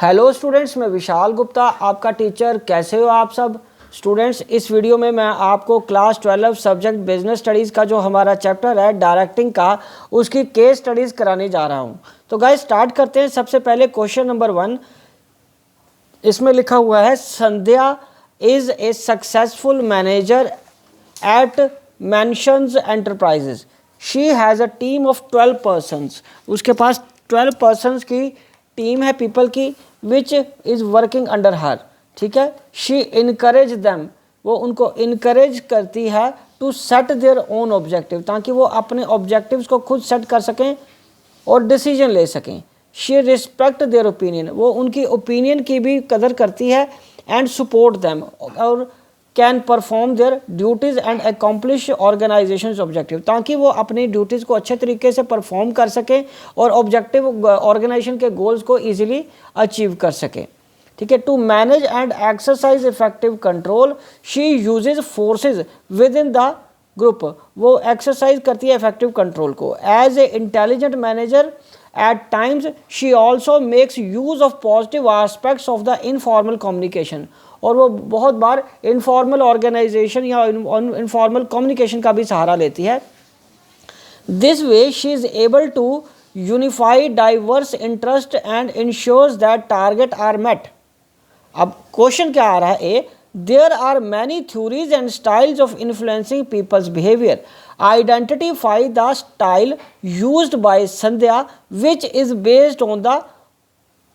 Hello students, मैं विशाल गुप्ता आपका teacher. कैसे हो आप सब स्टूडेंट्स? इस वीडियो में मैं आपको क्लास 12 सब्जेक्ट बिजनेस स्टडीज़ का जो हमारा चैप्टर है डायरेक्टिंग का, उसकी केस स्टडीज़ कराने जा रहा हूं। तो गाइस स्टार्ट करते हैं। सबसे पहले क्वेश्चन नंबर 1, इसमें लिखा हुआ है Sandhya is a successful manager at Mentions Enterprises. She has a team of 12 persons. उसके पास 12 पर्सनस की टीम है, पीपल की, which is working under her. ठीक है। शी इनकरेज दैम, वो उनको इनकरेज करती है to set their own objective, ताकि वो अपने ऑब्जेक्टिव्स को खुद सेट कर सकें और डिसीजन ले सकें। शी रिस्पेक्ट देयर ओपिनियन, वो उनकी ओपिनियन की भी कदर करती है। एंड सपोर्ट दैम, और can perform their duties and accomplish organisation objective, ताकि वो अपनी ड्यूटीज़ को अच्छे तरीके से परफॉर्म कर सकें और ऑब्जेक्टिव ऑर्गेनाइजेशन के गोल्स को ईजिली अचीव कर सकें। ठीक है। To manage and exercise effective control, she uses forces within the group, वो एक्सरसाइज करती है इफेक्टिव कंट्रोल को। As a intelligent manager at times she also makes use of positive aspects of the informal communication, और वो बहुत बार informal organisation या informal communication का भी सहारा लेती है। This way she is able to unify diverse interest and ensures that target are met. अब क्वेश्चन क्या आ रहा है? There are many theories and styles of influencing people's behaviour, identify the style used by Sandhya which is based on the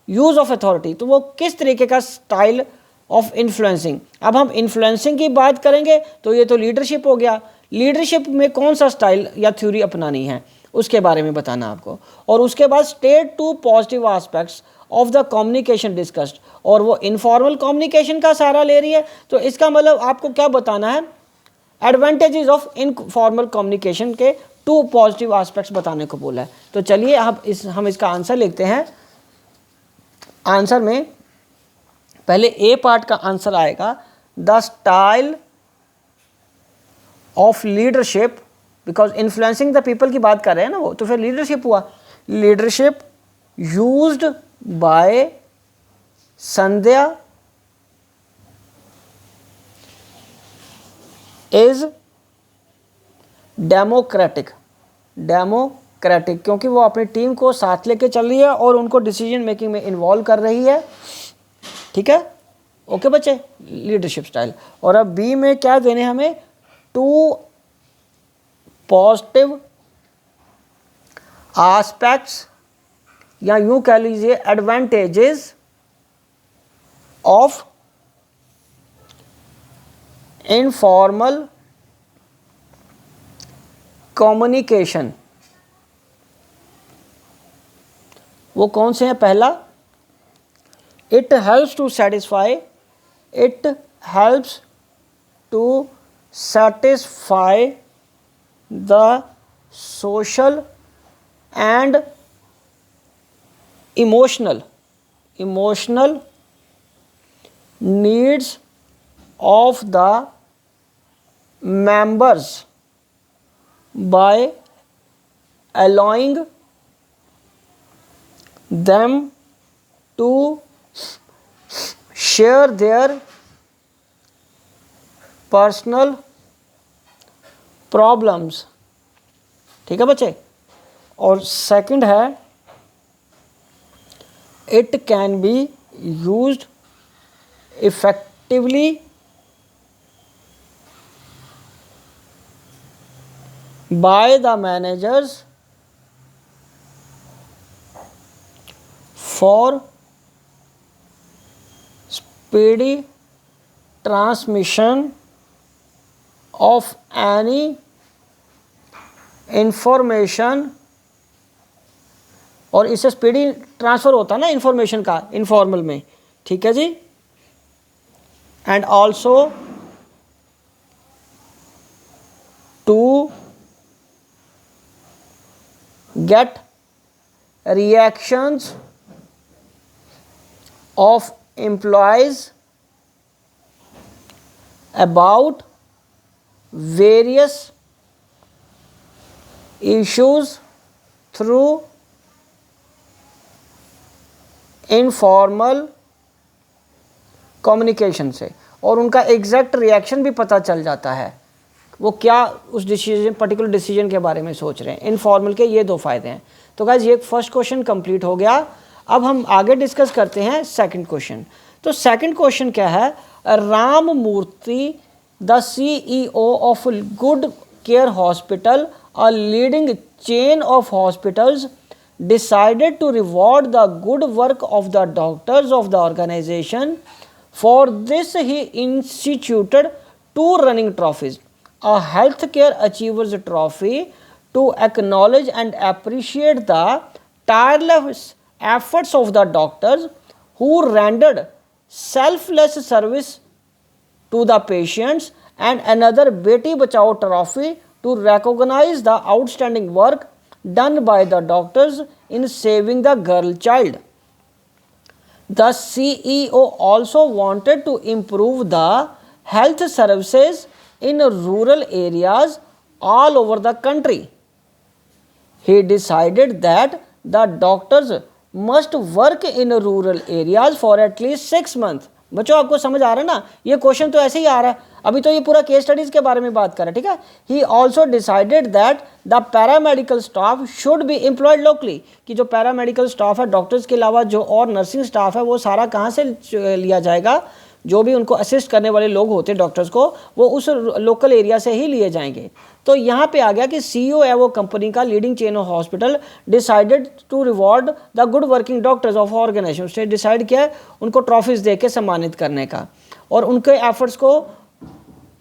use of authority. तो वो किस तरीके का स्टाइल ऑफ इन्फ्लुएंसिंग। अब हम इन्फ्लुएंसिंग की बात करेंगे तो ये तो लीडरशिप हो गया। लीडरशिप में कौन सा स्टाइल या थ्योरी अपनानी है उसके बारे में बताना आपको। और उसके बाद state two positive aspects of the communication discussed, और वो इनफॉर्मल कम्युनिकेशन का सहारा ले रही है। तो इसका मतलब आपको क्या बताना है? एडवांटेजेस ऑफ इनफॉर्मल कम्युनिकेशन के 2 पॉजिटिव एस्पेक्ट्स बताने को बोला है। तो चलिए हम इसका आंसर लिखते हैं। आंसर में पहले ए पार्ट का आंसर आएगा the style of leadership, because influencing the people की बात कर रहे हैं ना वो, तो फिर लीडरशिप हुआ। Leadership used by Sandhya is democratic. Democratic क्योंकि वो अपनी टीम को साथ लेके चल रही है और उनको डिसीजन मेकिंग में इन्वॉल्व कर रही है। ठीक है, ओके बच्चे, लीडरशिप स्टाइल। और अब बी में क्या देने हमें? 2 पॉजिटिव एस्पेक्ट्स, या यूं कह लीजिए एडवांटेजेस ऑफ इनफॉर्मल कम्युनिकेशन। वो कौन से हैं? पहला, it helps to satisfy, it helps to satisfy the social and emotional needs of the members by allowing them to share their personal problems. ठीक है बच्चे। और सेकंड है, it can be used effectively by the managers for speedy transmission of any information, और इससे speedy transfer होता है ना इंफॉर्मेशन का इनफॉर्मल में। ठीक है जी। And also to get reactions of employees about various issues through informal communication से, और उनका एग्जैक्ट रिएक्शन भी पता चल जाता है, वो क्या उस डिसीजन पर्टिकुलर डिसीजन के बारे में सोच रहे हैं। इनफॉर्मल के ये दो फायदे हैं। तो गाइस ये फर्स्ट क्वेश्चन कंप्लीट हो गया। अब हम आगे डिस्कस करते हैं सेकंड क्वेश्चन। तो सेकंड क्वेश्चन क्या है, Ram Murthy the CEO of Good Care hospital, a leading chain of hospitals, decided to reward the good work of the doctors of the organization. For this he instituted two running trophies, a healthcare achievers trophy to acknowledge and appreciate the tireless efforts of the doctors who rendered selfless service to the patients, and another Beti Bachao trophy to recognize the outstanding work done by the doctors in saving the girl child. The CEO also wanted to improve the health services in rural areas all over the country. He decided that the doctors must work in rural areas for at least 6 months. बच्चों आपको समझ आ रहा है ना, ये question तो ऐसे ही आ रहा है, अभी तो ये पूरा केस स्टडीज के बारे में बात कर रहा है, ठीक है। He also decided that the paramedical staff should be employed locally, कि जो पैरामेडिकल स्टाफ है डॉक्टर्स के अलावा जो और नर्सिंग स्टाफ है वो सारा कहाँ से लिया जाएगा, जो भी उनको असिस्ट करने वाले लोग होते हैं डॉक्टर्स को, वो उस लोकल एरिया से ही लिए जाएंगे। तो यहाँ पे आ गया कि CEO है वो कंपनी का, leading chain of hospital, decided to reward the good working doctors of organisation. उसने डिसाइड किया है उनको ट्रॉफीज दे के सम्मानित करने का और उनके एफर्ट्स को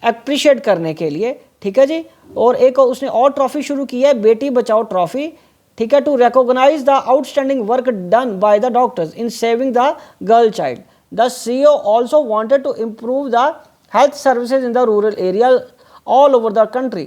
अप्रिशिएट करने के लिए, ठीक है जी। और एक उसने और ट्रॉफी शुरू की है, बेटी बचाओ ट्रॉफी, ठीक है, to recognise the outstanding work done by the doctors in saving the girl child. The CEO also wanted to improve the health services in the rural area all over the country.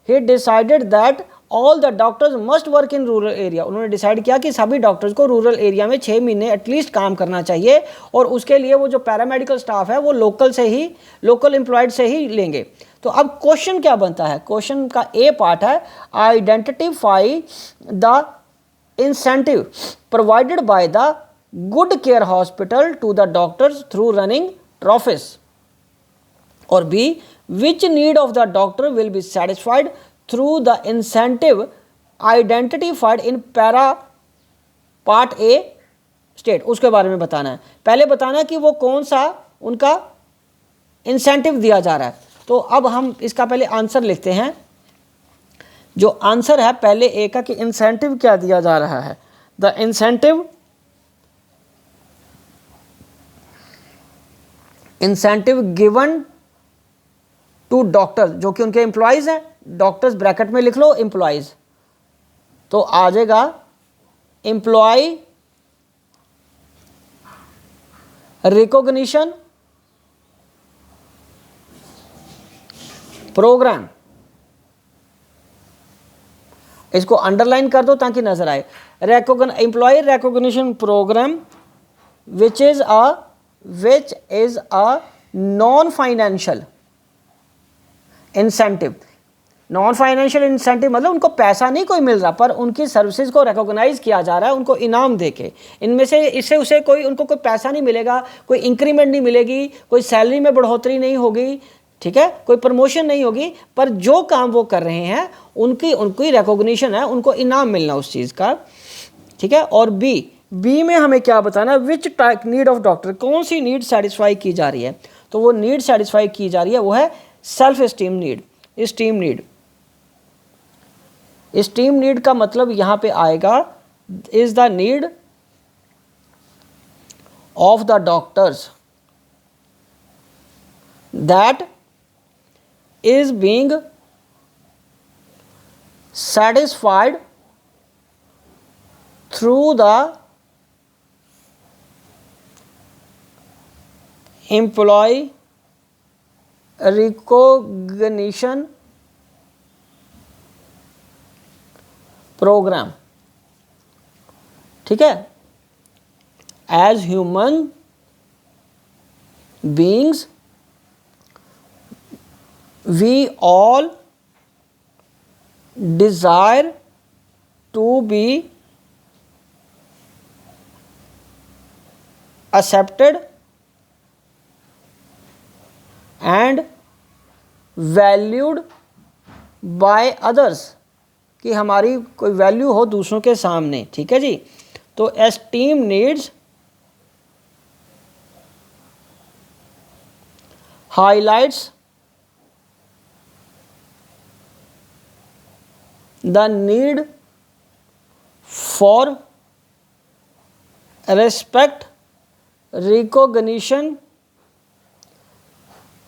He decided that all the doctors must work in rural area. उन्होंने decide किया कि सभी doctors को rural area में 6 महीने at least काम करना चाहिए, और उसके लिए वो जो पैरामेडिकल स्टाफ है वो लोकल एम्प्लॉयड से ही लेंगे। तो अब क्वेश्चन क्या बनता है, क्वेश्चन का ए पार्ट है, identify the incentive provided by the good care hospital to the doctors through running trophies, or B, which need of the doctor will be satisfied through the incentive identified in para part A state। उसके बारे में बताना है, पहले बताना है कि वो कौन सा उनका इंसेंटिव दिया जा रहा है। तो अब हम इसका पहले आंसर लिखते हैं। जो आंसर है पहले ए का कि इंसेंटिव क्या दिया जा रहा है, the incentive given to doctors, जो कि उनके एम्प्लॉयज हैं, डॉक्टर्स ब्रैकेट में लिख लो एम्प्लॉयज, तो आ जाएगा एम्प्लॉय रिकॉग्निशन प्रोग्राम। इसको अंडरलाइन कर दो ताकि नजर आए, employee recognition programme which is a non-financial incentive। Non financial incentive मतलब उनको पैसा नहीं कोई मिल रहा, पर उनकी सर्विसेज को रिकॉग्नाइज किया जा रहा है, उनको इनाम देके। इनमें से इससे उसे उनको कोई पैसा नहीं मिलेगा, कोई इंक्रीमेंट नहीं मिलेगी, कोई सैलरी में बढ़ोतरी नहीं होगी, ठीक है, कोई प्रमोशन नहीं होगी, पर जो काम वो कर रहे हैं उनकी रिकॉग्निशन है, उनको इनाम मिलना उस चीज़ का, ठीक है। और बी में हमें क्या बताना, विच नीड ऑफ डॉक्टर, कौन सी नीड सेटिस्फाई की जा रही है। तो वो नीड सेटिस्फाई की जा रही है वो है self esteem need. Steam need का मतलब यहां पे आएगा is the need of the doctors that is being satisfied through the employee recognition program। ठीक है, as human beings we all desire to be accepted and valued by others, कि हमारी कोई वैल्यू हो दूसरों के सामने, ठीक है जी। तो esteem needs highlights the need for respect, recognition,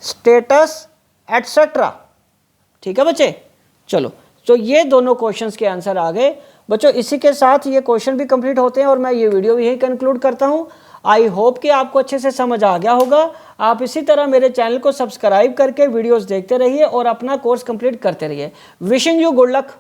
status etcetera. ठीक है बच्चे, चलो तो ये दोनों क्वेश्चंस के आंसर आ गए बच्चों। इसी के साथ ये क्वेश्चन भी कंप्लीट होते हैं और मैं ये वीडियो भी यही कंक्लूड करता हूँ। आई होप कि आपको अच्छे से समझ आ गया होगा। आप इसी तरह मेरे चैनल को सब्सक्राइब करके वीडियोस देखते रहिए और अपना कोर्स कंप्लीट करते रहिए। Wishing you good luck.